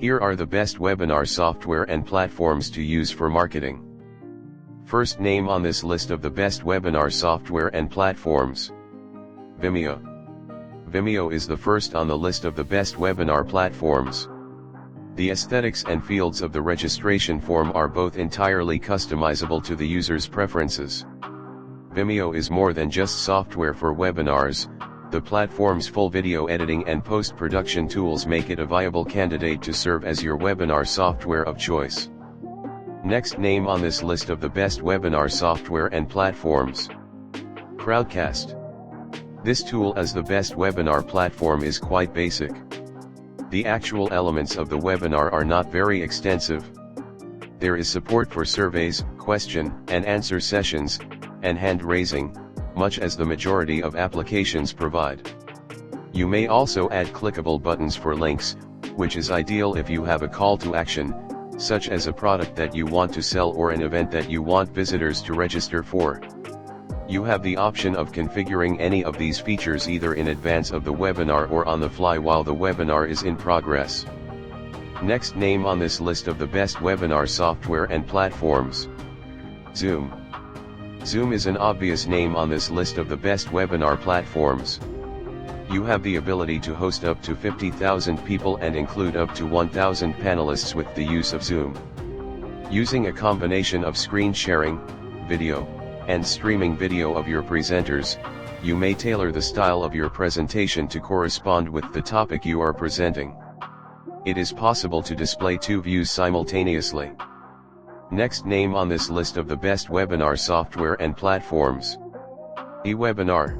Here are the best webinar software and platforms to use for marketing. First name on this list of the best webinar software and platforms. Vimeo. Vimeo is the first on the list of the best webinar platforms. The aesthetics and fields of the registration form are both entirely customizable to the user's preferences. Vimeo is more than just software for webinars. The platform's full video editing and post-production tools make it a viable candidate to serve as your webinar software of choice. Next name on this list of the best webinar software and platforms. Crowdcast. This tool as the best webinar platform is quite basic. The actual elements of the webinar are not very extensive. There is support for surveys, question and answer sessions, and hand raising, much as the majority of applications provide. You may also add clickable buttons for links, which is ideal if you have a call to action, such as a product that you want to sell or an event that you want visitors to register for. You have the option of configuring any of these features either in advance of the webinar or on the fly while the webinar is in progress. Next name on this list of the best webinar software and platforms. Zoom. Zoom is an obvious name on this list of the best webinar platforms. You have the ability to host up to 50,000 people and include up to 1,000 panelists with the use of Zoom. Using a combination of screen sharing, video, and streaming video of your presenters, you may tailor the style of your presentation to correspond with the topic you are presenting. It is possible to display two views simultaneously. Next name on this list of the best webinar software and platforms. eWebinar.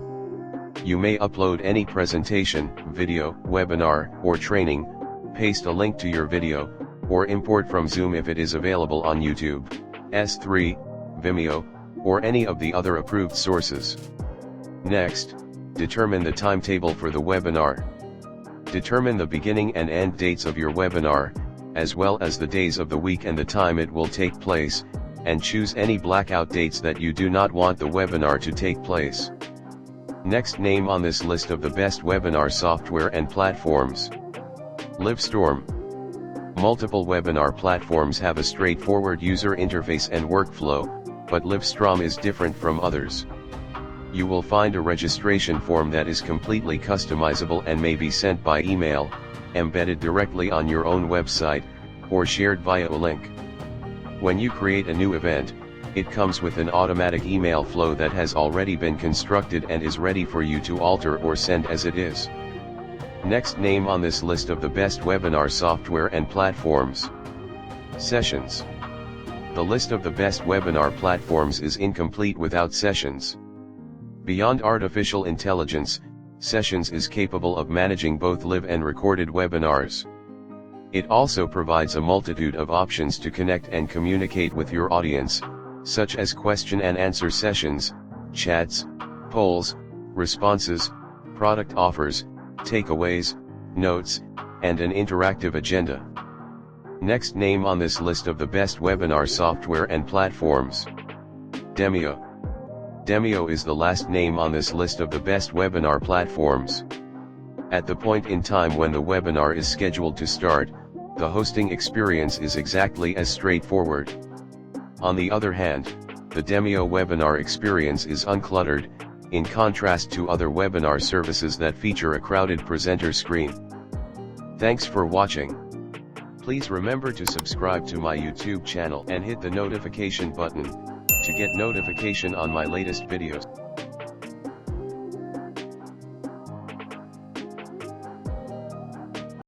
You may upload any presentation, video, webinar, or training, paste a link to your video, or import from Zoom if it is available on YouTube, S3, Vimeo, or any of the other approved sources. Next, determine the timetable for the webinar. Determine the beginning and end dates of your webinar, as well as the days of the week and the time it will take place, and choose any blackout dates that you do not want the webinar to take place. Next name on this list of the best webinar software and platforms. Livestorm. Multiple webinar platforms have a straightforward user interface and workflow, but Livestorm is different from others. You will find a registration form that is completely customizable and may be sent by email, embedded directly on your own website, or shared via a link. When you create a new event, it comes with an automatic email flow that has already been constructed and is ready for you to alter or send as it is. Next name on this list of the best webinar software and platforms. Sessions. The list of the best webinar platforms is incomplete without Sessions. Beyond artificial intelligence, Sessions is capable of managing both live and recorded webinars. It also provides a multitude of options to connect and communicate with your audience, such as question and answer sessions, chats, polls, responses, product offers, takeaways, notes, and an interactive agenda. Next name on this list of the best webinar software and platforms. Demio. Demio is the last name on this list of the best webinar platforms. At the point in time when the webinar is scheduled to start, the hosting experience is exactly as straightforward. On the other hand, the Demio webinar experience is uncluttered, in contrast to other webinar services that feature a crowded presenter screen. Thanks for watching. Please remember to subscribe to my YouTube channel and hit the notification button to get notification on my latest videos.